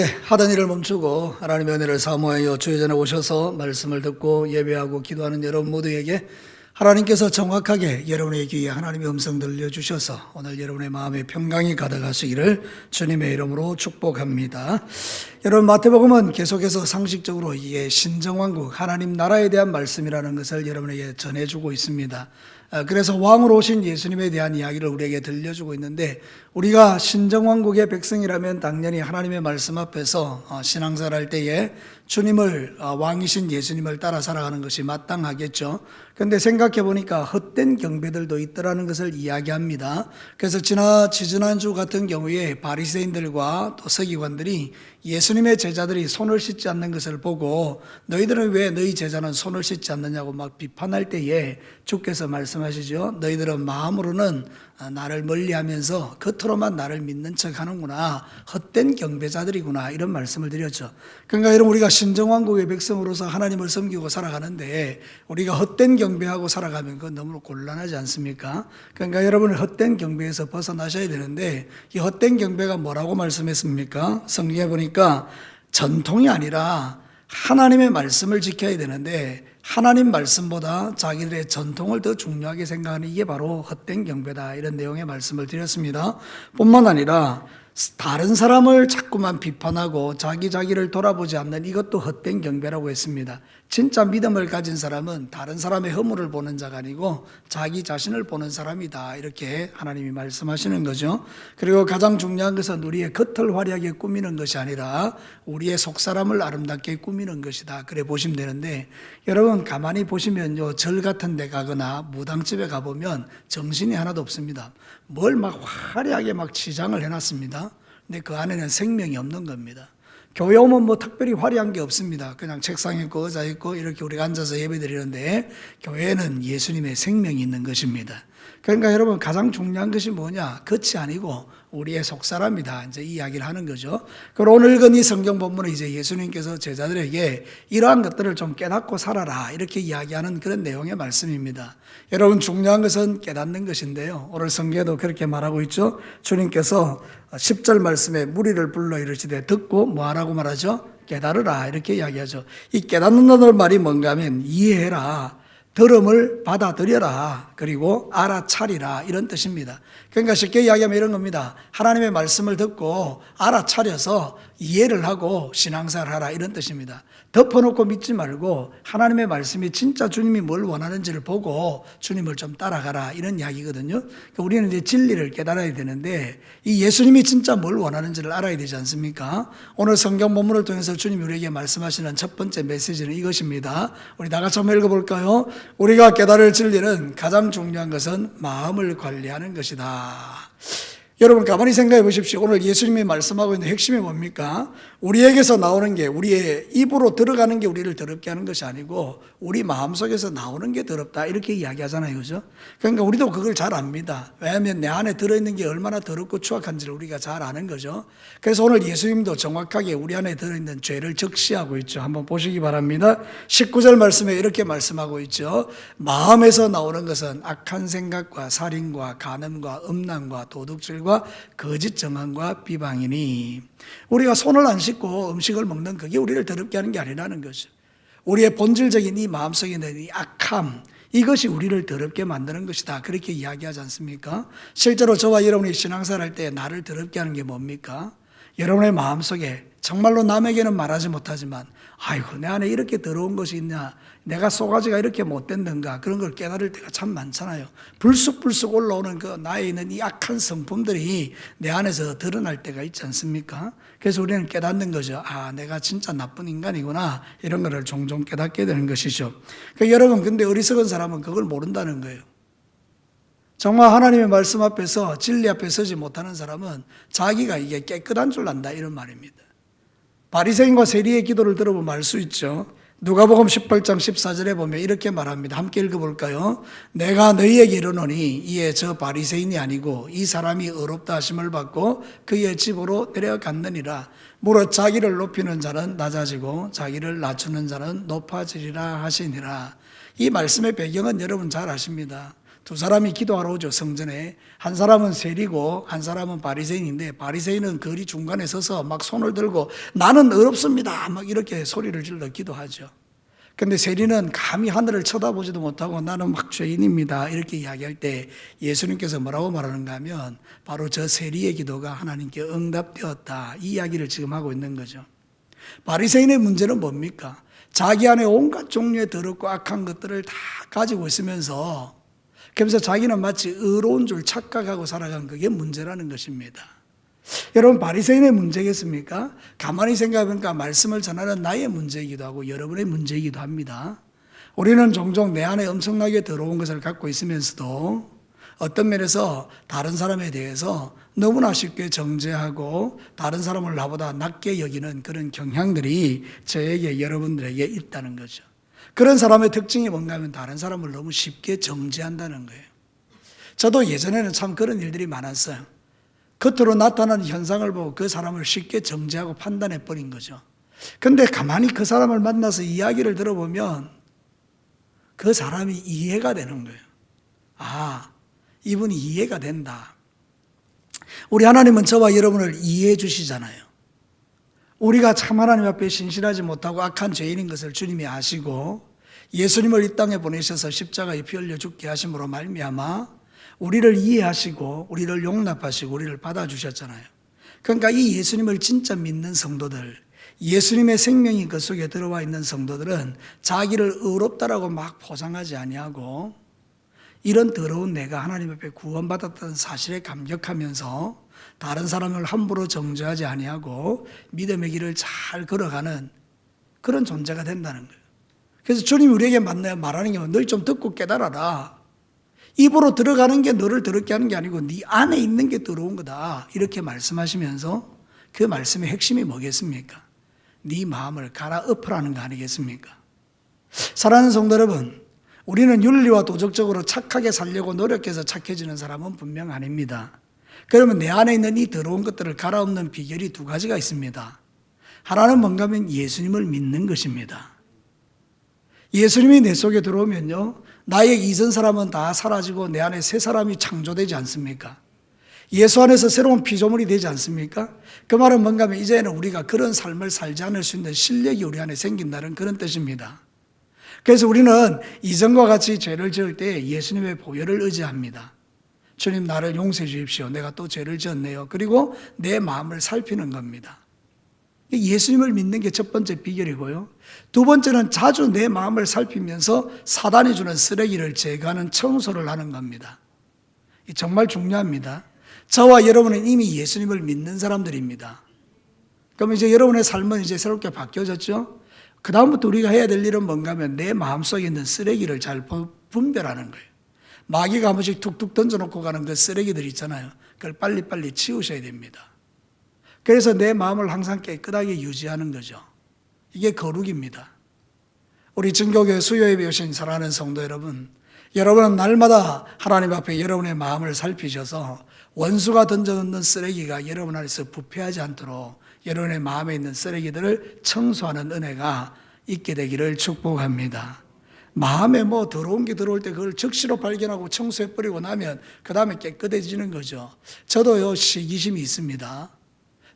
하던 일을 멈추고 하나님의 은혜를 사모하여 주의 전에 오셔서 말씀을 듣고 예배하고 기도하는 여러분 모두에게 하나님께서 정확하게 여러분의 귀에 하나님의 음성 들려주셔서 오늘 여러분의 마음에 평강이 가득하시기를 주님의 이름으로 축복합니다. 여러분, 마태복음은 계속해서 상식적으로 이게 신정왕국 하나님 나라에 대한 말씀이라는 것을 여러분에게 전해주고 있습니다. 그래서 왕으로 오신 예수님에 대한 이야기를 우리에게 들려주고 있는데, 우리가 신정왕국의 백성이라면 당연히 하나님의 말씀 앞에서 신앙생활 할 때에 주님을, 왕이신 예수님을 따라 살아가는 것이 마땅하겠죠. 그런데 생각해 보니까 헛된 경배들도 있더라는 것을 이야기합니다. 그래서 지난주 같은 경우에 바리새인들과 또 서기관들이 예수님의 제자들이 손을 씻지 않는 것을 보고 너희들은 왜 너희 제자는 손을 씻지 않느냐고 막 비판할 때에 주께서 말씀하시죠. 너희들은 마음으로는 나를 멀리하면서 겉으로만 나를 믿는 척 하는구나, 헛된 경배자들이구나, 이런 말씀을 드렸죠. 그러니까 여러분, 우리가 신정왕국의 백성으로서 하나님을 섬기고 살아가는데 우리가 헛된 경배하고 살아가면 그건 너무 곤란하지 않습니까? 그러니까 여러분은 헛된 경배에서 벗어나셔야 되는데, 이 헛된 경배가 뭐라고 말씀했습니까? 성경에 보니까 전통이 아니라 하나님의 말씀을 지켜야 되는데 하나님 말씀보다 자기들의 전통을 더 중요하게 생각하는 이게 바로 헛된 경배다, 이런 내용의 말씀을 드렸습니다. 뿐만 아니라 다른 사람을 자꾸만 비판하고 자기를 돌아보지 않는 이것도 헛된 경배라고 했습니다. 진짜 믿음을 가진 사람은 다른 사람의 허물을 보는 자가 아니고 자기 자신을 보는 사람이다, 이렇게 하나님이 말씀하시는 거죠. 그리고 가장 중요한 것은 우리의 겉을 화려하게 꾸미는 것이 아니라 우리의 속사람을 아름답게 꾸미는 것이다, 그래 보시면 되는데, 여러분 가만히 보시면요, 절 같은 데 가거나 무당집에 가보면 정신이 하나도 없습니다. 뭘 막 화려하게 막 치장을 해놨습니다. 근데 그 안에는 생명이 없는 겁니다. 교회 오면 뭐 특별히 화려한 게 없습니다. 그냥 책상 있고 의자 있고 이렇게 우리가 앉아서 예배 드리는데, 교회는 예수님의 생명이 있는 것입니다. 그러니까 여러분, 가장 중요한 것이 뭐냐? 겉이 아니고 우리의 속사람이다, 이제 이 이야기를 하는 거죠. 그리고 오늘 읽은 이 성경 본문은 이제 예수님께서 제자들에게 이러한 것들을 좀 깨닫고 살아라, 이렇게 이야기하는 그런 내용의 말씀입니다. 여러분, 중요한 것은 깨닫는 것인데요, 오늘 성경에도 그렇게 말하고 있죠. 주님께서 10절 말씀에 무리를 불러 이르시되 듣고 뭐하라고 말하죠? 깨달으라, 이렇게 이야기하죠. 이 깨닫는다는 말이 뭔가 하면 이해해라, 들음을 받아들여라, 그리고 알아차리라, 이런 뜻입니다. 그러니까 쉽게 이야기하면 이런 겁니다. 하나님의 말씀을 듣고 알아차려서 이해를 하고 신앙생활을 하라, 이런 뜻입니다. 덮어놓고 믿지 말고 하나님의 말씀이 진짜 주님이 뭘 원하는지를 보고 주님을 좀 따라가라, 이런 이야기거든요. 그러니까 우리는 이제 진리를 깨달아야 되는데 이 예수님이 진짜 뭘 원하는지를 알아야 되지 않습니까? 오늘 성경 본문을 통해서 주님이 우리에게 말씀하시는 첫 번째 메시지는 이것입니다. 우리 다 같이 한번 읽어볼까요? 우리가 깨달을 진리는 가장 중요한 것은 마음을 관리하는 것이다. 여러분 가만히 생각해 보십시오. 오늘 예수님이 말씀하고 있는 핵심이 뭡니까? 우리에게서 나오는 게, 우리의 입으로 들어가는 게 우리를 더럽게 하는 것이 아니고 우리 마음속에서 나오는 게 더럽다, 이렇게 이야기하잖아요, 그죠? 그러니까 우리도 그걸 잘 압니다. 왜냐하면 내 안에 들어있는 게 얼마나 더럽고 추악한지를 우리가 잘 아는 거죠. 그래서 오늘 예수님도 정확하게 우리 안에 들어있는 죄를 적시하고 있죠. 한번 보시기 바랍니다. 19절 말씀에 이렇게 말씀하고 있죠. 마음에서 나오는 것은 악한 생각과 살인과 간음과 음란과 도둑질과 거짓 정황과 비방이니, 우리가 손을 안 씻고 음식을 먹는 그게 우리를 더럽게 하는 게 아니라는 거죠. 우리의 본질적인 이 마음속에 있는 이 악함, 이것이 우리를 더럽게 만드는 것이다, 그렇게 이야기하지 않습니까? 실제로 저와 여러분이 신앙생활 할 때 나를 더럽게 하는 게 뭡니까? 여러분의 마음속에 정말로 남에게는 말하지 못하지만, 아이고 내 안에 이렇게 더러운 것이 있냐, 내가 속가지가 이렇게 못됐는가, 그런 걸 깨달을 때가 참 많잖아요. 불쑥불쑥 올라오는 그 나에 있는 이 악한 성품들이 내 안에서 드러날 때가 있지 않습니까? 그래서 우리는 깨닫는 거죠. 아, 내가 진짜 나쁜 인간이구나, 이런 거를 종종 깨닫게 되는 것이죠. 여러분, 근데 어리석은 사람은 그걸 모른다는 거예요. 정말 하나님의 말씀 앞에서, 진리 앞에 서지 못하는 사람은 자기가 이게 깨끗한 줄 안다, 이런 말입니다. 바리새인과 세리의 기도를 들어보면 알 수 있죠. 누가복음 18장 14절에 보면 이렇게 말합니다. 함께 읽어볼까요? 내가 너희에게 이르노니 이에 저 바리새인이 아니고 이 사람이 의롭다 하심을 받고 그의 집으로 내려갔느니라. 무릇 자기를 높이는 자는 낮아지고 자기를 낮추는 자는 높아지리라 하시니라. 이 말씀의 배경은 여러분 잘 아십니다. 두 사람이 기도하러 오죠. 성전에. 한 사람은 세리고 한 사람은 바리새인인데, 바리새인은 거리 중간에 서서 막 손을 들고 나는 의롭습니다 막 이렇게 소리를 질러 기도하죠. 근데 세리는 감히 하늘을 쳐다보지도 못하고 나는 막 죄인입니다 이렇게 이야기할 때 예수님께서 뭐라고 말하는가 하면 바로 저 세리의 기도가 하나님께 응답되었다, 이 이야기를 지금 하고 있는 거죠. 바리새인의 문제는 뭡니까? 자기 안에 온갖 종류의 더럽고 악한 것들을 다 가지고 있으면서 그래서 자기는 마치 의로운 줄 착각하고 살아간 그게 문제라는 것입니다. 여러분, 바리새인의 문제겠습니까? 가만히 생각해보니까 말씀을 전하는 나의 문제이기도 하고 여러분의 문제이기도 합니다. 우리는 종종 내 안에 엄청나게 더러운 것을 갖고 있으면서도 어떤 면에서 다른 사람에 대해서 너무나 쉽게 정죄하고 다른 사람을 나보다 낮게 여기는 그런 경향들이 저에게, 여러분들에게 있다는 거죠. 그런 사람의 특징이 뭔가 하면 다른 사람을 너무 쉽게 정죄한다는 거예요. 저도 예전에는 참 그런 일들이 많았어요. 겉으로 나타나는 현상을 보고 그 사람을 쉽게 정죄하고 판단해 버린 거죠. 근데 가만히 그 사람을 만나서 이야기를 들어보면 그 사람이 이해가 되는 거예요. 아, 이분이 이해가 된다. 우리 하나님은 저와 여러분을 이해해 주시잖아요. 우리가 참 하나님 앞에 신실하지 못하고 악한 죄인인 것을 주님이 아시고 예수님을 이 땅에 보내셔서 십자가에 피 흘려 죽게 하심으로 말미암아 우리를 이해하시고 우리를 용납하시고 우리를 받아주셨잖아요. 그러니까 이 예수님을 진짜 믿는 성도들, 예수님의 생명이 그 속에 들어와 있는 성도들은 자기를 의롭다라고 막 포장하지 아니하고 이런 더러운 내가 하나님 앞에 구원받았다는 사실에 감격하면서 다른 사람을 함부로 정죄하지 아니하고 믿음의 길을 잘 걸어가는 그런 존재가 된다는 거예요. 그래서 주님이 우리에게 말하는 게 너희 좀 듣고 깨달아라. 입으로 들어가는 게 너를 더럽게 하는 게 아니고 네 안에 있는 게 더러운 거다, 이렇게 말씀하시면서 그 말씀의 핵심이 뭐겠습니까? 네 마음을 갈아엎으라는 거 아니겠습니까? 사랑하는 성도 여러분, 우리는 윤리와 도덕적으로 착하게 살려고 노력해서 착해지는 사람은 분명 아닙니다. 그러면 내 안에 있는 이 더러운 것들을 갈아엎는 비결이 두 가지가 있습니다. 하나는 뭔가 하면 예수님을 믿는 것입니다. 예수님이 내 속에 들어오면요, 나의 이전 사람은 다 사라지고 내 안에 새 사람이 창조되지 않습니까? 예수 안에서 새로운 피조물이 되지 않습니까? 그 말은 뭔가 하면 이제는 우리가 그런 삶을 살지 않을 수 있는 실력이 우리 안에 생긴다는 그런 뜻입니다. 그래서 우리는 이전과 같이 죄를 지을 때 예수님의 보혈을 의지합니다. 주님, 나를 용서해 주십시오. 내가 또 죄를 지었네요. 그리고 내 마음을 살피는 겁니다. 예수님을 믿는 게 첫 번째 비결이고요. 두 번째는 자주 내 마음을 살피면서 사단이 주는 쓰레기를 제거하는 청소를 하는 겁니다. 정말 중요합니다. 저와 여러분은 이미 예수님을 믿는 사람들입니다. 그럼 이제 여러분의 삶은 이제 새롭게 바뀌어졌죠? 그 다음부터 우리가 해야 될 일은 뭔가 하면 내 마음속에 있는 쓰레기를 잘 분별하는 거예요. 마귀가 한 번씩 툭툭 던져놓고 가는 그 쓰레기들 있잖아요. 그걸 빨리빨리 치우셔야 됩니다. 그래서 내 마음을 항상 깨끗하게 유지하는 거죠. 이게 거룩입니다. 우리 증거교회 수요예배 오신 사랑하는 성도 여러분, 여러분은 날마다 하나님 앞에 여러분의 마음을 살피셔서 원수가 던져놓는 쓰레기가 여러분 안에서 부패하지 않도록 여러분의 마음에 있는 쓰레기들을 청소하는 은혜가 있게 되기를 축복합니다. 마음에 뭐 더러운 게 들어올 때 그걸 즉시로 발견하고 청소해버리고 나면 그 다음에 깨끗해지는 거죠. 저도요, 시기심이 있습니다.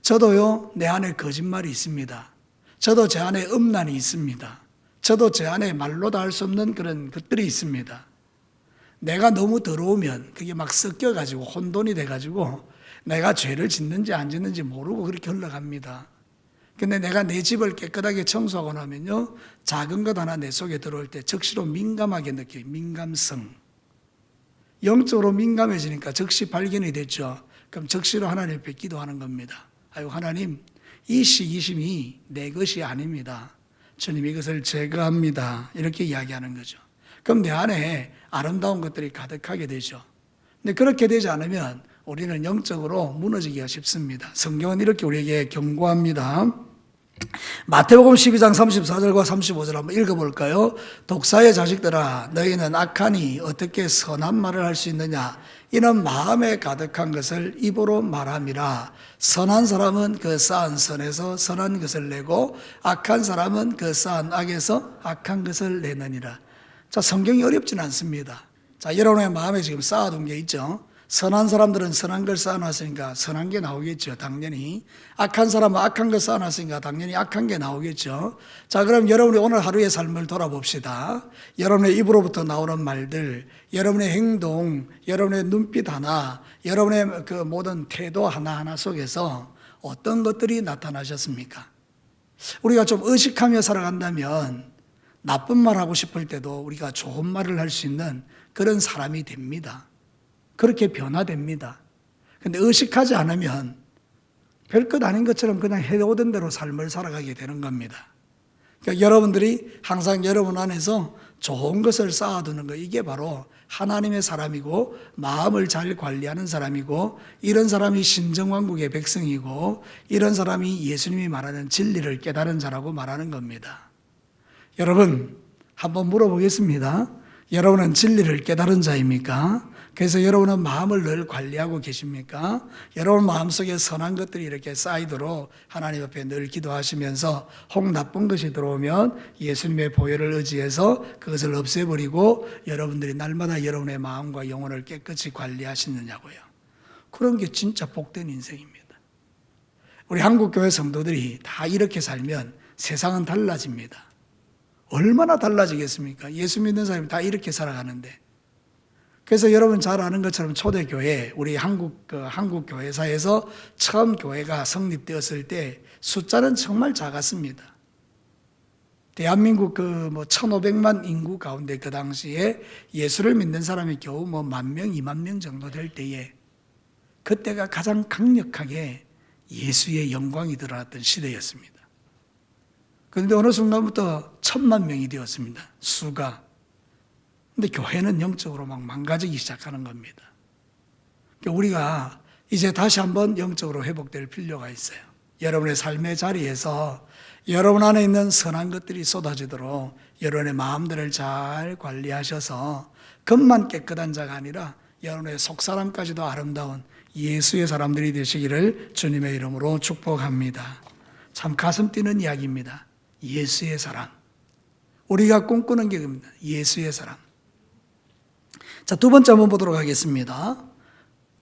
저도요, 내 안에 거짓말이 있습니다. 저도 제 안에 음란이 있습니다. 저도 제 안에 말로 다 할 수 없는 그런 것들이 있습니다. 내가 너무 더러우면 그게 막 섞여가지고 혼돈이 돼가지고 내가 죄를 짓는지 안 짓는지 모르고 그렇게 흘러갑니다. 근데 내가 내 집을 깨끗하게 청소하고 나면요, 작은 것 하나 내 속에 들어올 때 즉시로 민감하게 느껴요. 민감성. 영적으로 민감해지니까 즉시 발견이 됐죠. 그럼 즉시로 하나님 앞에 기도하는 겁니다. 아유, 하나님, 이 시기심이 내 것이 아닙니다. 주님, 이것을 제거합니다. 이렇게 이야기하는 거죠. 그럼 내 안에 아름다운 것들이 가득하게 되죠. 근데 그렇게 되지 않으면 우리는 영적으로 무너지기가 쉽습니다. 성경은 이렇게 우리에게 경고합니다. 마태복음 12장 34절과 35절 한번 읽어볼까요? 독사의 자식들아, 너희는 악하니 어떻게 선한 말을 할 수 있느냐? 이는 마음에 가득한 것을 입으로 말함이라. 선한 사람은 그 쌓은 선에서 선한 것을 내고 악한 사람은 그 쌓은 악에서 악한 것을 내느니라. 자, 성경이 어렵진 않습니다. 자, 자, 여러분의 마음에 지금 쌓아둔 게 있죠. 선한 사람들은 선한 걸 쌓아놨으니까 선한 게 나오겠죠. 당연히. 악한 사람은 악한 걸 쌓아놨으니까 당연히 악한 게 나오겠죠. 자, 그럼 여러분이 오늘 하루의 삶을 돌아봅시다. 여러분의 입으로부터 나오는 말들, 여러분의 행동, 여러분의 눈빛 하나, 여러분의 그 모든 태도 하나하나 속에서 어떤 것들이 나타나셨습니까? 우리가 좀 의식하며 살아간다면 나쁜 말 하고 싶을 때도 우리가 좋은 말을 할 수 있는 그런 사람이 됩니다. 그렇게 변화됩니다. 근데 의식하지 않으면 별것 아닌 것처럼 그냥 해오던 대로 삶을 살아가게 되는 겁니다. 그러니까 여러분들이 항상 여러분 안에서 좋은 것을 쌓아두는 거, 이게 바로 하나님의 사람이고 마음을 잘 관리하는 사람이고 이런 사람이 신정왕국의 백성이고 이런 사람이 예수님이 말하는 진리를 깨달은 자라고 말하는 겁니다. 여러분, 한번 물어보겠습니다. 여러분은 진리를 깨달은 자입니까? 그래서 여러분은 마음을 늘 관리하고 계십니까? 여러분 마음속에 선한 것들이 이렇게 쌓이도록 하나님 앞에 늘 기도하시면서 혹 나쁜 것이 들어오면 예수님의 보혈을 의지해서 그것을 없애버리고 여러분들이 날마다 여러분의 마음과 영혼을 깨끗이 관리하시느냐고요. 그런 게 진짜 복된 인생입니다. 우리 한국교회 성도들이 다 이렇게 살면 세상은 달라집니다. 얼마나 달라지겠습니까? 예수 믿는 사람이 다 이렇게 살아가는데. 그래서 여러분 잘 아는 것처럼 초대교회, 우리 한국 교회사에서 처음 교회가 성립되었을 때 숫자는 정말 작았습니다. 대한민국 1,500만 인구 가운데 그 당시에 예수를 믿는 사람이 겨우 10,000명, 20,000명 정도 될 때에 그때가 가장 강력하게 예수의 영광이 드러났던 시대였습니다. 그런데 어느 순간부터 1,000,000명이 되었습니다. 수가. 근데 교회는 영적으로 막 망가지기 시작하는 겁니다. 그러니까 우리가 이제 다시 한번 영적으로 회복될 필요가 있어요. 여러분의 삶의 자리에서 여러분 안에 있는 선한 것들이 쏟아지도록 여러분의 마음들을 잘 관리하셔서 겉만 깨끗한 자가 아니라 여러분의 속사람까지도 아름다운 예수의 사람들이 되시기를 주님의 이름으로 축복합니다. 참 가슴 뛰는 이야기입니다. 예수의 사람. 우리가 꿈꾸는 게 그겁니다. 예수의 사람. 자, 두 번째 한번 보도록 하겠습니다.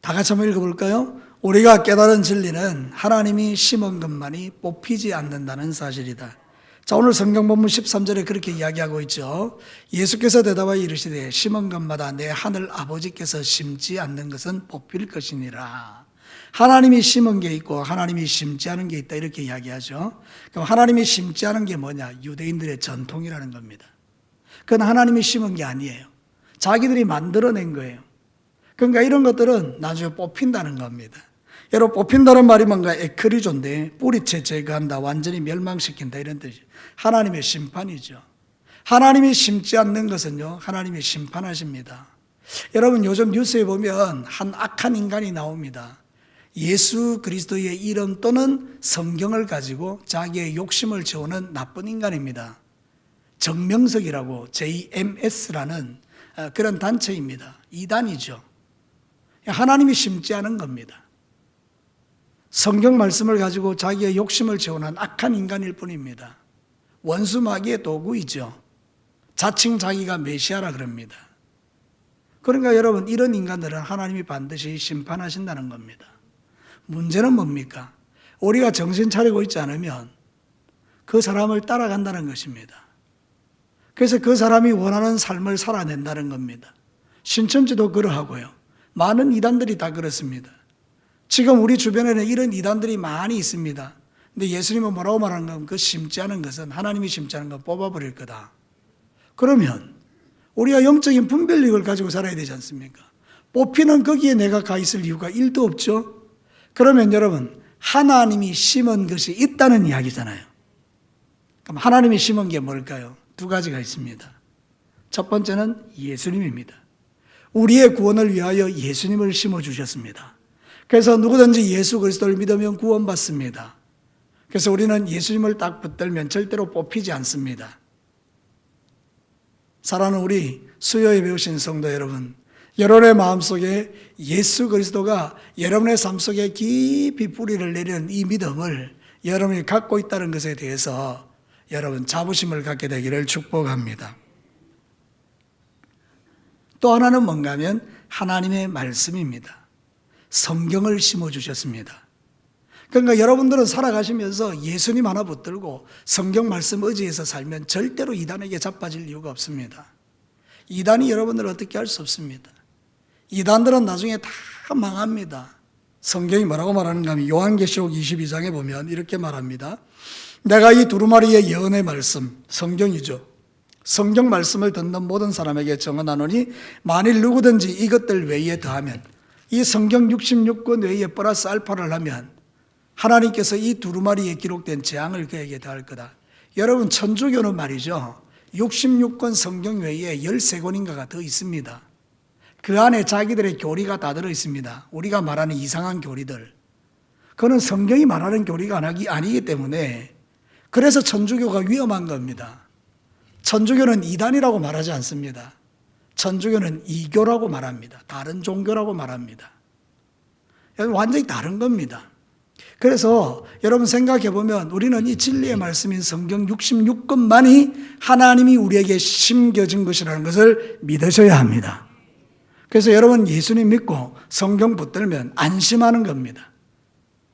다 같이 한번 읽어볼까요? 우리가 깨달은 진리는 하나님이 심은 것만이 뽑히지 않는다는 사실이다. 자, 오늘 성경 본문 13절에 그렇게 이야기하고 있죠. 예수께서 대답하여 이르시되 심은 것마다 내 하늘 아버지께서 심지 않는 것은 뽑힐 것이니라. 하나님이 심은 게 있고 하나님이 심지 않은 게 있다, 이렇게 이야기하죠. 그럼 하나님이 심지 않은 게 뭐냐? 유대인들의 전통이라는 겁니다. 그건 하나님이 심은 게 아니에요. 자기들이 만들어낸 거예요. 그러니까 이런 것들은 나중에 뽑힌다는 겁니다. 여러분, 뽑힌다는 말이 뭔가 에크리조인데 뿌리채 제거한다, 완전히 멸망시킨다, 이런 뜻이죠. 하나님의 심판이죠. 하나님이 심지 않는 것은요, 하나님이 심판하십니다. 여러분, 요즘 뉴스에 보면 한 악한 인간이 나옵니다. 예수 그리스도의 이름 또는 성경을 가지고 자기의 욕심을 채우는 나쁜 인간입니다. 정명석이라고 JMS라는 그런 단체입니다. 이단이죠. 하나님이 심지 않은 겁니다. 성경 말씀을 가지고 자기의 욕심을 채우는 악한 인간일 뿐입니다. 원수 마귀의 도구이죠. 자칭 자기가 메시아라 그럽니다. 그러니까 여러분, 이런 인간들은 하나님이 반드시 심판하신다는 겁니다. 문제는 뭡니까? 우리가 정신 차리고 있지 않으면 그 사람을 따라간다는 것입니다. 그래서 그 사람이 원하는 삶을 살아낸다는 겁니다. 신천지도 그러하고요. 많은 이단들이 다 그렇습니다. 지금 우리 주변에는 이런 이단들이 많이 있습니다. 근데 예수님은 뭐라고 말하는 건, 그 심지 않은 것은, 하나님이 심지 않은 건 뽑아버릴 거다. 그러면 우리가 영적인 분별력을 가지고 살아야 되지 않습니까? 뽑히는 거기에 내가 가 있을 이유가 1도 없죠. 그러면 여러분, 하나님이 심은 것이 있다는 이야기잖아요. 그럼 하나님이 심은 게 뭘까요? 두 가지가 있습니다. 첫 번째는 예수님입니다. 우리의 구원을 위하여 예수님을 심어주셨습니다. 그래서 누구든지 예수 그리스도를 믿으면 구원받습니다. 그래서 우리는 예수님을 딱 붙들면 절대로 뽑히지 않습니다. 사랑하는 우리 수요에 배우신 성도 여러분, 여러분의 마음속에 예수 그리스도가 여러분의 삶 속에 깊이 뿌리를 내리는 이 믿음을 여러분이 갖고 있다는 것에 대해서 여러분 자부심을 갖게 되기를 축복합니다. 또 하나는 뭔가 하면 하나님의 말씀입니다. 성경을 심어주셨습니다. 그러니까 여러분들은 살아가시면서 예수님 하나 붙들고 성경 말씀 의지해서 살면 절대로 이단에게 자빠질 이유가 없습니다. 이단이 여러분들을 어떻게 할 수 없습니다. 이단들은 나중에 다 망합니다. 성경이 뭐라고 말하는가 하면 요한계시록 22장에 보면 이렇게 말합니다. 내가 이 두루마리의 예언의 말씀, 성경이죠. 성경 말씀을 듣는 모든 사람에게 정언하노니 만일 누구든지 이것들 외에 더하면, 이 성경 66권 외에 플러스 알파를 하면 하나님께서 이 두루마리에 기록된 재앙을 그에게 더할 거다. 여러분, 천주교는 말이죠, 66권 성경 외에 13권인가가 더 있습니다. 그 안에 자기들의 교리가 다 들어 있습니다. 우리가 말하는 이상한 교리들, 그거는 성경이 말하는 교리가 아니기 때문에, 그래서 천주교가 위험한 겁니다. 천주교는 이단이라고 말하지 않습니다. 천주교는 이교라고 말합니다. 다른 종교라고 말합니다. 완전히 다른 겁니다. 그래서 여러분 생각해 보면 우리는 이 진리의 말씀인 성경 66권만이 하나님이 우리에게 심겨진 것이라는 것을 믿으셔야 합니다. 그래서 여러분 예수님 믿고 성경 붙들면 안심하는 겁니다.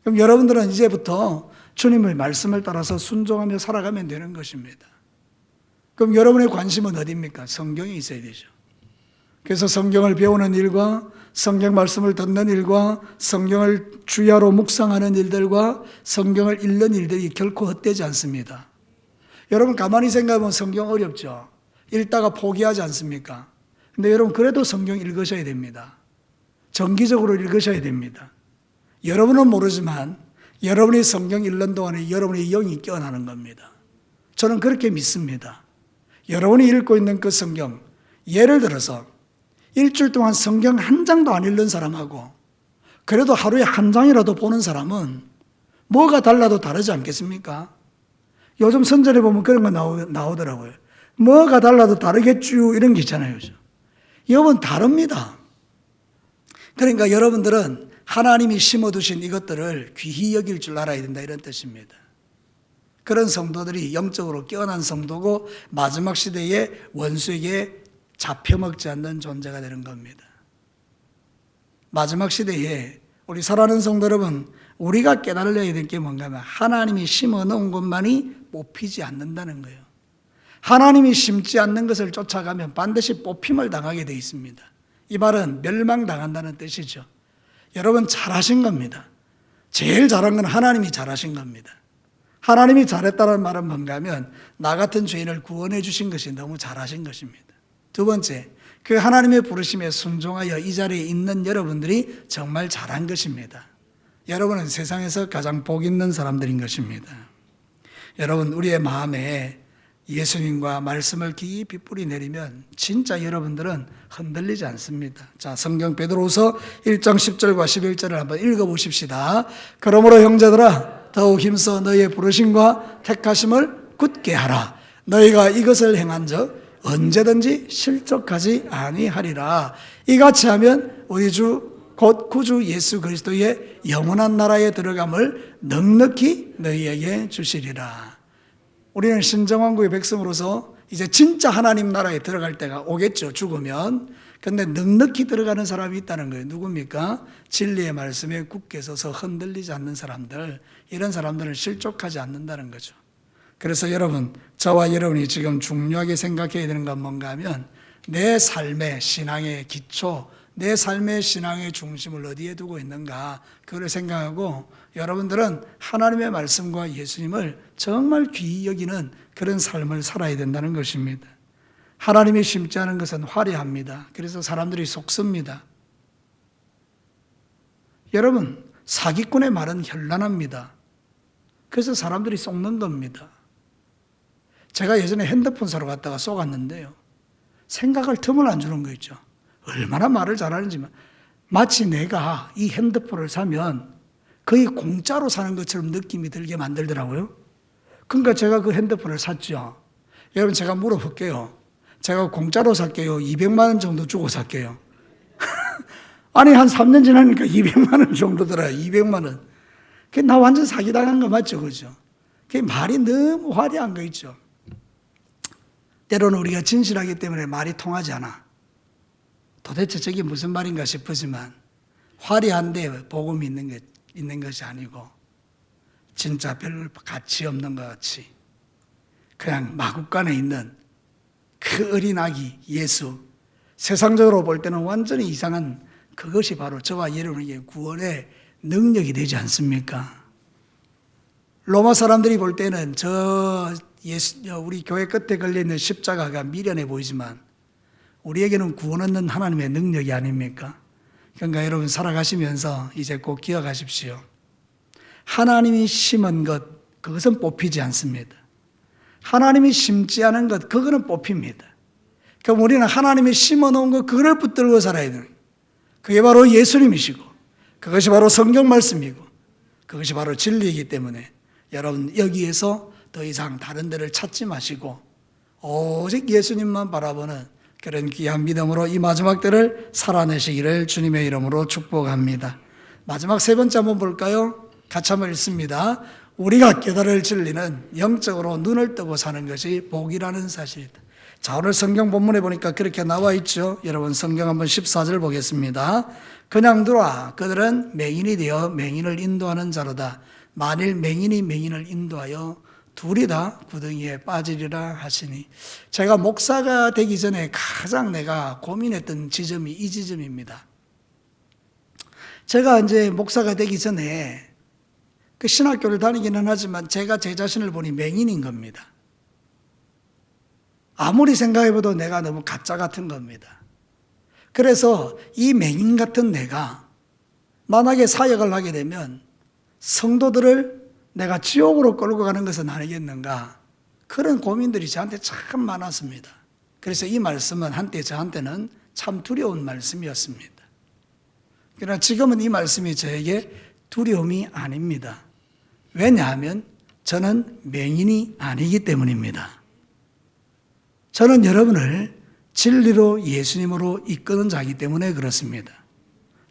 그럼 여러분들은 이제부터 주님의 말씀을 따라서 순종하며 살아가면 되는 것입니다. 그럼 여러분의 관심은 어디입니까? 성경에 있어야 되죠. 그래서 성경을 배우는 일과 성경 말씀을 듣는 일과 성경을 주야로 묵상하는 일들과 성경을 읽는 일들이 결코 헛되지 않습니다. 여러분 가만히 생각하면 성경 어렵죠. 읽다가 포기하지 않습니까? 근데 여러분 그래도 성경 읽으셔야 됩니다. 정기적으로 읽으셔야 됩니다. 여러분은 모르지만 여러분이 성경 읽는 동안에 여러분의 영이 깨어나는 겁니다. 저는 그렇게 믿습니다. 여러분이 읽고 있는 그 성경, 예를 들어서 일주일 동안 성경 한 장도 안 읽는 사람하고 그래도 하루에 한 장이라도 보는 사람은 뭐가 달라도 다르지 않겠습니까? 요즘 선전에 보면 그런 거 나오더라고요. 뭐가 달라도 다르겠죠, 이런 게 있잖아요. 여러분 다릅니다. 그러니까 여러분들은 하나님이 심어두신 이것들을 귀히 여길 줄 알아야 된다, 이런 뜻입니다. 그런 성도들이 영적으로 깨어난 성도고 마지막 시대에 원수에게 잡혀먹지 않는 존재가 되는 겁니다. 마지막 시대에 우리 사랑하는 성도 여러분, 우리가 깨달아야 될 게 뭔가 하면 하나님이 심어놓은 것만이 뽑히지 않는다는 거예요. 하나님이 심지 않는 것을 쫓아가면 반드시 뽑힘을 당하게 되어 있습니다. 이 말은 멸망당한다는 뜻이죠. 여러분 잘하신 겁니다. 제일 잘한 건 하나님이 잘하신 겁니다. 하나님이 잘했다는 말은 뭔가 하면 나 같은 죄인을 구원해 주신 것이 너무 잘하신 것입니다. 두 번째, 그 하나님의 부르심에 순종하여 이 자리에 있는 여러분들이 정말 잘한 것입니다. 여러분은 세상에서 가장 복 있는 사람들인 것입니다. 여러분 우리의 마음에 예수님과 말씀을 깊이 뿌리 내리면 진짜 여러분들은 흔들리지 않습니다. 자, 성경 베드로후서 1장 10절과 11절을 한번 읽어보십시다. 그러므로 형제들아 더욱 힘써 너희의 부르심과 택하심을 굳게 하라. 너희가 이것을 행한 적 언제든지 실족하지 아니하리라. 이같이 하면 우리 주 곧 구주 예수 그리스도의 영원한 나라에 들어감을 넉넉히 너희에게 주시리라. 우리는 신정왕국의 백성으로서 이제 진짜 하나님 나라에 들어갈 때가 오겠죠, 죽으면. 그런데 넉넉히 들어가는 사람이 있다는 거예요. 누굽니까? 진리의 말씀에 굳게 서서 흔들리지 않는 사람들, 이런 사람들은 실족하지 않는다는 거죠. 그래서 여러분, 저와 여러분이 지금 중요하게 생각해야 되는 건 뭔가 하면 내 삶의 신앙의 기초, 내 삶의 신앙의 중심을 어디에 두고 있는가, 그걸 생각하고 여러분들은 하나님의 말씀과 예수님을 정말 귀히 여기는 그런 삶을 살아야 된다는 것입니다. 하나님이 심지 않은 것은 화려합니다. 그래서 사람들이 속습니다. 여러분, 사기꾼의 말은 현란합니다. 그래서 사람들이 속는 겁니다. 제가 예전에 핸드폰 사러 갔다가 속았는데요, 생각할 틈을 안 주는 거 있죠. 얼마나 말을 잘하는지, 마치 내가 이 핸드폰을 사면 거의 공짜로 사는 것처럼 느낌이 들게 만들더라고요. 그러니까 제가 그 핸드폰을 샀죠. 여러분 제가 물어볼게요. 제가 공짜로 살게요, 200만 원 정도 주고 살게요? 아니 한 3년 지나니까 200만 원 정도 들어요. 200만 원. 그게 나 완전 사기당한 거 맞죠? 그죠? 그게 말이 너무 화려한 거 있죠. 때로는 우리가 진실하기 때문에 말이 통하지 않아. 도대체 저게 무슨 말인가 싶으지만 화려한데 복음이 있는 것이 아니고 진짜 별 가치 없는 것 같이 그냥 마국간에 있는 그 어린 아기 예수, 세상적으로 볼 때는 완전히 이상한 그것이 바로 저와 여러분에게 구원의 능력이 되지 않습니까? 로마 사람들이 볼 때는 우리 교회 끝에 걸려있는 십자가가 미련해 보이지만 우리에게는 구원 얻는 하나님의 능력이 아닙니까? 그러니까 여러분 살아가시면서 이제 꼭 기억하십시오. 하나님이 심은 것, 그것은 뽑히지 않습니다. 하나님이 심지 않은 것, 그거는 뽑힙니다. 그럼 우리는 하나님이 심어놓은 것, 그걸 붙들고 살아야 돼요. 그게 바로 예수님이시고, 그것이 바로 성경 말씀이고, 그것이 바로 진리이기 때문에 여러분 여기에서 더 이상 다른 데를 찾지 마시고 오직 예수님만 바라보는 그런 귀한 믿음으로 이 마지막 때를 살아내시기를 주님의 이름으로 축복합니다. 마지막 세 번째 한번 볼까요? 같이 한번 읽습니다. 우리가 깨달을 진리는 영적으로 눈을 뜨고 사는 것이 복이라는 사실이다. 자, 오늘 성경 본문에 보니까 그렇게 나와 있죠. 여러분 성경 한번 14절 보겠습니다. 그냥 두라. 그들은 맹인이 되어 맹인을 인도하는 자로다. 만일 맹인이 맹인을 인도하여 둘이 다 구덩이에 빠지리라 하시니, 제가 목사가 되기 전에 가장 내가 고민했던 지점이 이 지점입니다. 제가 이제 목사가 되기 전에 그 신학교를 다니기는 하지만 제가 제 자신을 보니 맹인인 겁니다. 아무리 생각해봐도 내가 너무 가짜 같은 겁니다. 그래서 이 맹인 같은 내가 만약에 사역을 하게 되면 성도들을 내가 지옥으로 끌고 가는 것은 아니겠는가, 그런 고민들이 저한테 참 많았습니다. 그래서 이 말씀은 한때 저한테는 참 두려운 말씀이었습니다. 그러나 지금은 이 말씀이 저에게 두려움이 아닙니다. 왜냐하면 저는 맹인이 아니기 때문입니다. 저는 여러분을 진리로 예수님으로 이끄는 자이기 때문에 그렇습니다.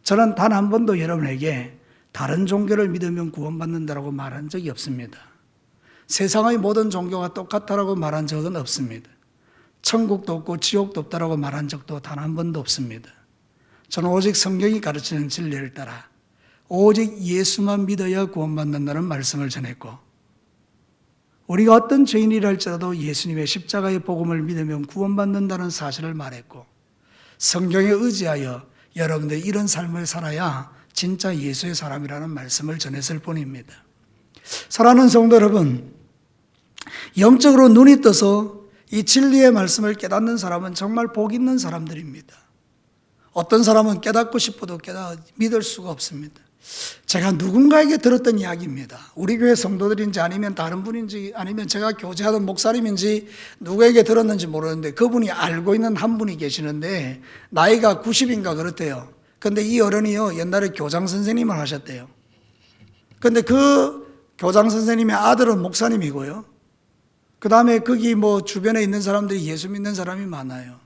저는 단 한 번도 여러분에게 다른 종교를 믿으면 구원받는다라고 말한 적이 없습니다. 세상의 모든 종교가 똑같다라고 말한 적은 없습니다. 천국도 없고 지옥도 없다라고 말한 적도 단 한 번도 없습니다. 저는 오직 성경이 가르치는 진리를 따라 오직 예수만 믿어야 구원받는다는 말씀을 전했고, 우리가 어떤 죄인이라 할지라도 예수님의 십자가의 복음을 믿으면 구원받는다는 사실을 말했고, 성경에 의지하여 여러분들이 이런 삶을 살아야 진짜 예수의 사람이라는 말씀을 전했을 뿐입니다. 사랑하는 성도 여러분, 영적으로 눈이 떠서 이 진리의 말씀을 깨닫는 사람은 정말 복 있는 사람들입니다. 어떤 사람은 깨닫고 싶어도 믿을 수가 없습니다. 제가 누군가에게 들었던 이야기입니다. 우리 교회 성도들인지 아니면 다른 분인지 아니면 제가 교제하던 목사님인지 누구에게 들었는지 모르는데 그분이 알고 있는 한 분이 계시는데 나이가 90인가 그렇대요. 근데 이 어른이요, 옛날에 교장 선생님을 하셨대요. 근데 그 교장 선생님의 아들은 목사님이고요. 그 다음에 거기 주변에 있는 사람들이 예수 믿는 사람이 많아요.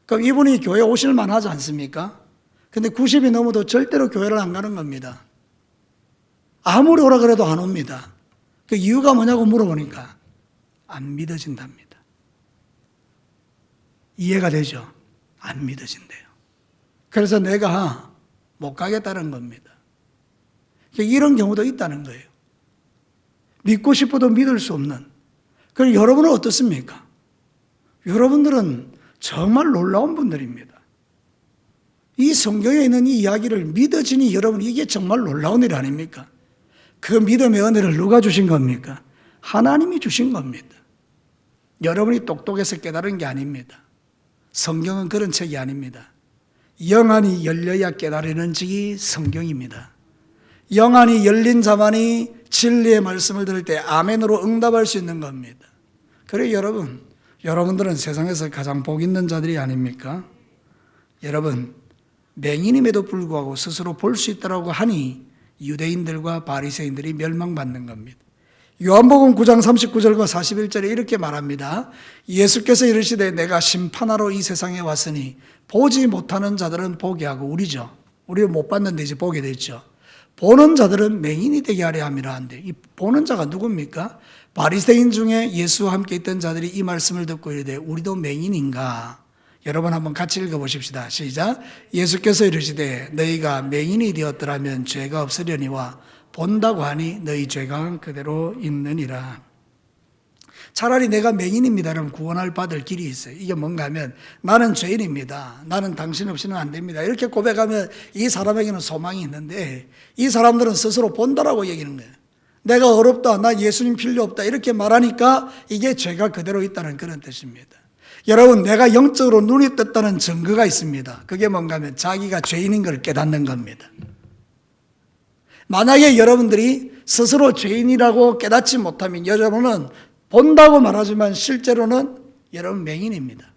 그럼 이분이 교회 오실 만하지 않습니까? 근데 90이 넘어도 절대로 교회를 안 가는 겁니다. 아무리 오라 그래도 안 옵니다. 그 이유가 뭐냐고 물어보니까 안 믿어진답니다. 이해가 되죠? 안 믿어진대요. 그래서 내가 못 가겠다는 겁니다. 이런 경우도 있다는 거예요. 믿고 싶어도 믿을 수 없는. 그럼 여러분은 어떻습니까? 여러분들은 정말 놀라운 분들입니다. 이 성경에 있는 이 이야기를 믿어지니 여러분, 이게 정말 놀라운 일 아닙니까? 그 믿음의 은혜를 누가 주신 겁니까? 하나님이 주신 겁니다. 여러분이 똑똑해서 깨달은 게 아닙니다. 성경은 그런 책이 아닙니다. 영안이 열려야 깨달으는 책이 성경입니다. 영안이 열린 자만이 진리의 말씀을 들을 때 아멘으로 응답할 수 있는 겁니다. 그래 여러분들은 세상에서 가장 복 있는 자들이 아닙니까? 여러분, 맹인임에도 불구하고 스스로 볼 수 있다고 하니 유대인들과 바리새인들이 멸망받는 겁니다. 요한복음 9장 39절과 41절에 이렇게 말합니다. 예수께서 이르시되 내가 심판하러 이 세상에 왔으니 보지 못하는 자들은 보게 하고, 우리가 못 봤는데 이제 보게 됐죠. 보는 자들은 맹인이 되게 하려 함이라 한데, 이 보는 자가 누굽니까? 바리새인 중에 예수와 함께 있던 자들이 이 말씀을 듣고 이르되 우리도 맹인인가? 여러분 한번 같이 읽어보십시다. 시작. 예수께서 이르시되 너희가 맹인이 되었더라면 죄가 없으려니와 본다고 하니 너희 죄가 그대로 있느니라. 차라리 내가 맹인입니다. 그러면 구원을 받을 길이 있어요. 이게 뭔가 하면 나는 죄인입니다. 나는 당신 없이는 안 됩니다. 이렇게 고백하면 이 사람에게는 소망이 있는데 이 사람들은 스스로 본다라고 얘기하는 거예요. 내가 어렵다. 나 예수님 필요 없다. 이렇게 말하니까 이게 죄가 그대로 있다는 그런 뜻입니다. 여러분, 내가 영적으로 눈이 떴다는 증거가 있습니다. 그게 뭔가 하면 자기가 죄인인 걸 깨닫는 겁니다. 만약에 여러분들이 스스로 죄인이라고 깨닫지 못하면 여러분은 본다고 말하지만 실제로는 여러분 맹인입니다.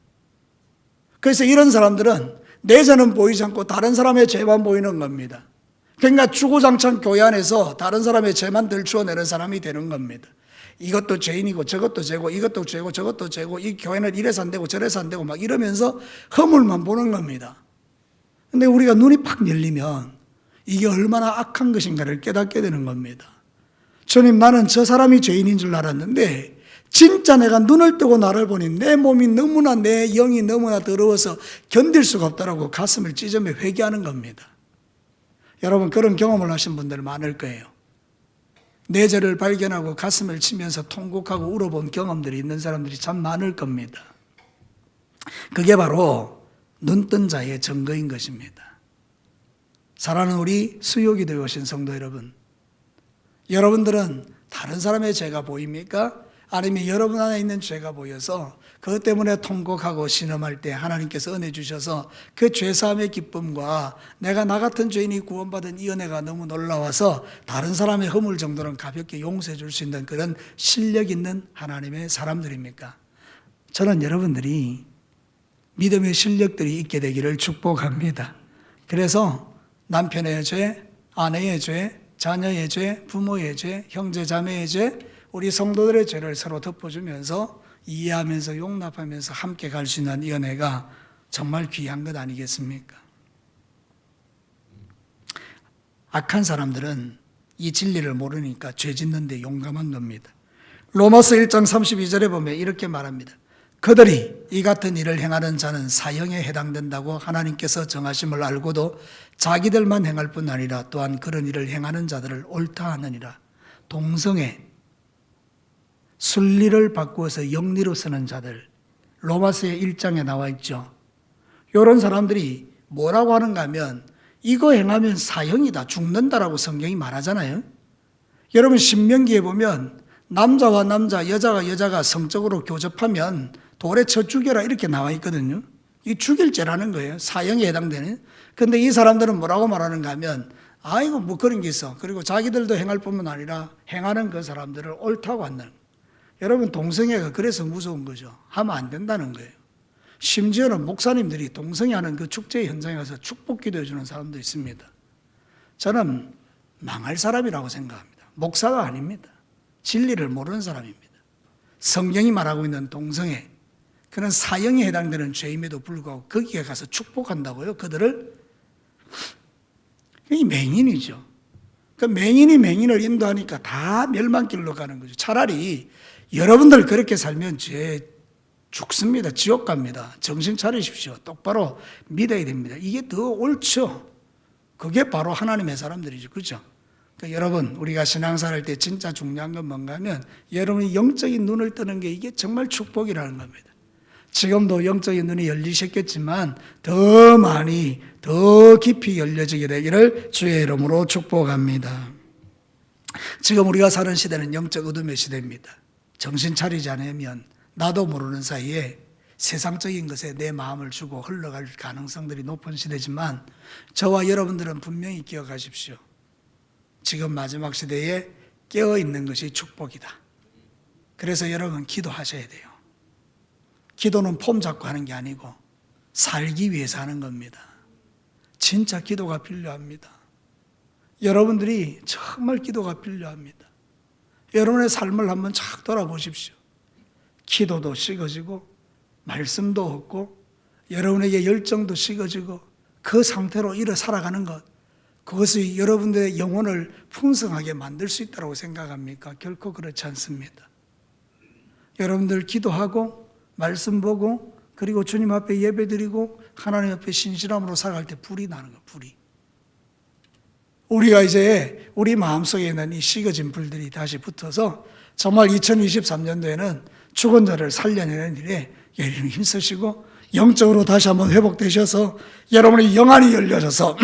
그래서 이런 사람들은 내 죄는 보이지 않고 다른 사람의 죄만 보이는 겁니다. 그러니까 주구장창 교회 안에서 다른 사람의 죄만 들추어내는 사람이 되는 겁니다. 이것도 죄인이고 저것도 죄고 이것도 죄고 저것도 죄고 이 교회는 이래서 안 되고 저래서 안 되고 막 이러면서 허물만 보는 겁니다. 근데 우리가 눈이 팍 열리면 이게 얼마나 악한 것인가를 깨닫게 되는 겁니다. 주님, 나는 저 사람이 죄인인 줄 알았는데 진짜 내가 눈을 뜨고 나를 보니 내 몸이 너무나, 내 영이 너무나 더러워서 견딜 수가 없다라고 가슴을 찢으며 회개하는 겁니다. 여러분, 그런 경험을 하신 분들 많을 거예요. 내 죄를 발견하고 가슴을 치면서 통곡하고 울어본 경험들이 있는 사람들이 참 많을 겁니다. 그게 바로 눈뜬 자의 증거인 것입니다. 사랑하는 우리 수요기도에 오신 성도 여러분, 여러분들은 다른 사람의 죄가 보입니까? 아니면 여러분 안에 있는 죄가 보여서 그것 때문에 통곡하고 신음할 때 하나님께서 은혜 주셔서 그 죄사함의 기쁨과 내가 나 같은 죄인이 구원받은 이 은혜가 너무 놀라워서 다른 사람의 허물 정도는 가볍게 용서해 줄 수 있는 그런 실력 있는 하나님의 사람들입니까? 저는 여러분들이 믿음의 실력들이 있게 되기를 축복합니다. 그래서 남편의 죄, 아내의 죄, 자녀의 죄, 부모의 죄, 형제 자매의 죄, 우리 성도들의 죄를 서로 덮어주면서 이해하면서 용납하면서 함께 갈 수 있는 이 은혜가 정말 귀한 것 아니겠습니까? 악한 사람들은 이 진리를 모르니까 죄 짓는 데 용감한 겁니다. 로마서 1장 32절에 보면 이렇게 말합니다. 그들이 이 같은 일을 행하는 자는 사형에 해당된다고 하나님께서 정하심을 알고도 자기들만 행할 뿐 아니라 또한 그런 일을 행하는 자들을 옳다 하느니라. 동성애, 순리를 바꾸어서 영리로 쓰는 자들, 로마서의 1장에 나와 있죠. 이런 사람들이 뭐라고 하는가 하면 이거 행하면 사형이다, 죽는다라고 성경이 말하잖아요. 여러분 신명기에 보면 남자와 남자, 여자가 여자가 성적으로 교접하면 돌에 쳐 죽여라 이렇게 나와 있거든요. 이 죽일 죄라는 거예요. 사형에 해당되는. 근데 이 사람들은 뭐라고 말하는가 하면 아이고 뭐 그런 게 있어. 그리고 자기들도 행할 뿐만 아니라 행하는 그 사람들을 옳다고 한다는 거예요. 여러분 동성애가 그래서 무서운 거죠. 하면 안 된다는 거예요. 심지어는 목사님들이 동성애하는 그 축제 현장에 가서 축복 기도해 주는 사람도 있습니다. 저는 망할 사람이라고 생각합니다. 목사가 아닙니다. 진리를 모르는 사람입니다. 성경이 말하고 있는 동성애, 그런 사형에 해당되는 죄임에도 불구하고 거기에 가서 축복한다고요? 그들을? 이 맹인이죠. 그 맹인이 맹인을 인도하니까 다 멸망길로 가는 거죠. 차라리 여러분들 그렇게 살면 죄 죽습니다. 지옥 갑니다. 정신 차리십시오. 똑바로 믿어야 됩니다. 이게 더 옳죠. 그게 바로 하나님의 사람들이죠. 그렇죠? 그러니까 여러분 우리가 신앙생활 할 때 진짜 중요한 건 뭔가 하면 여러분이 영적인 눈을 뜨는 게 이게 정말 축복이라는 겁니다. 지금도 영적인 눈이 열리셨겠지만 더 많이 더 깊이 열려지게 되기를 주의 이름으로 축복합니다. 지금 우리가 사는 시대는 영적 어둠의 시대입니다. 정신 차리지 않으면 나도 모르는 사이에 세상적인 것에 내 마음을 주고 흘러갈 가능성들이 높은 시대지만 저와 여러분들은 분명히 기억하십시오. 지금 마지막 시대에 깨어있는 것이 축복이다. 그래서 여러분 기도하셔야 돼요. 기도는 폼 잡고 하는 게 아니고 살기 위해서 하는 겁니다. 진짜 기도가 필요합니다. 여러분들이 정말 기도가 필요합니다. 여러분의 삶을 한번 착 돌아보십시오. 기도도 식어지고 말씀도 없고 여러분에게 열정도 식어지고 그 상태로 일어 살아가는 것, 그것이 여러분들의 영혼을 풍성하게 만들 수 있다고 생각합니까? 결코 그렇지 않습니다. 여러분들 기도하고 말씀 보고 그리고 주님 앞에 예배드리고 하나님 앞에 신실함으로 살아갈 때 불이 나는 거예요. 불이. 우리가 이제 우리 마음속에 있는 이 식어진 불들이 다시 붙어서 정말 2023년도에는 죽은 자를 살려내는 일에 여러분이 힘쓰시고 영적으로 다시 한번 회복되셔서 여러분의 영안이 열려져서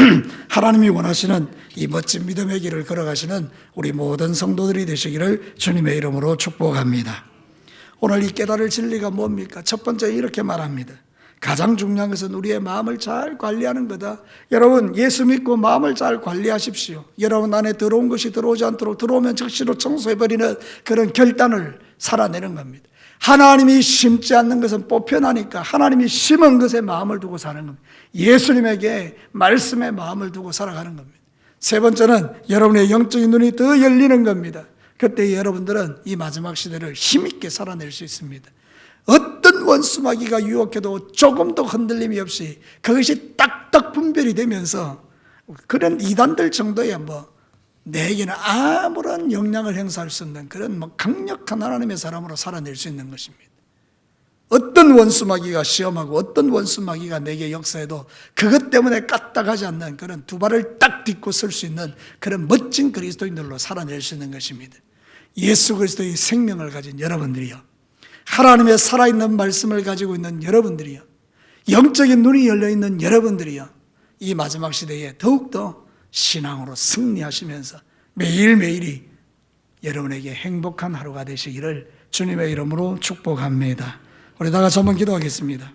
하나님이 원하시는 이 멋진 믿음의 길을 걸어가시는 우리 모든 성도들이 되시기를 주님의 이름으로 축복합니다. 오늘 이 깨달을 진리가 뭡니까? 첫 번째 이렇게 말합니다. 가장 중요한 것은 우리의 마음을 잘 관리하는 거다. 여러분 예수 믿고 마음을 잘 관리하십시오. 여러분 안에 더러운 것이 들어오지 않도록 들어오면 즉시로 청소해버리는 그런 결단을 살아내는 겁니다. 하나님이 심지 않는 것은 뽑혀나니까 하나님이 심은 것에 마음을 두고 사는 겁니다. 예수님에게 말씀에 마음을 두고 살아가는 겁니다. 세 번째는 여러분의 영적인 눈이 더 열리는 겁니다. 그때 여러분들은 이 마지막 시대를 힘있게 살아낼 수 있습니다. 어떤 원수마귀가 유혹해도 조금도 흔들림이 없이 그것이 딱딱 분별이 되면서 그런 이단들 정도의 내게는 아무런 영향을 행사할 수 없는 그런 강력한 하나님의 사람으로 살아낼 수 있는 것입니다. 어떤 원수마귀가 시험하고 어떤 원수마귀가 내게 역사해도 그것 때문에 까딱하지 않는 그런 두 발을 딱 딛고 설 수 있는 그런 멋진 그리스도인들로 살아낼 수 있는 것입니다. 예수 그리스도의 생명을 가진 여러분들이요, 하나님의 살아있는 말씀을 가지고 있는 여러분들이요, 영적인 눈이 열려있는 여러분들이요, 이 마지막 시대에 더욱더 신앙으로 승리하시면서 매일매일이 여러분에게 행복한 하루가 되시기를 주님의 이름으로 축복합니다. 우리 다 같이 한번 기도하겠습니다.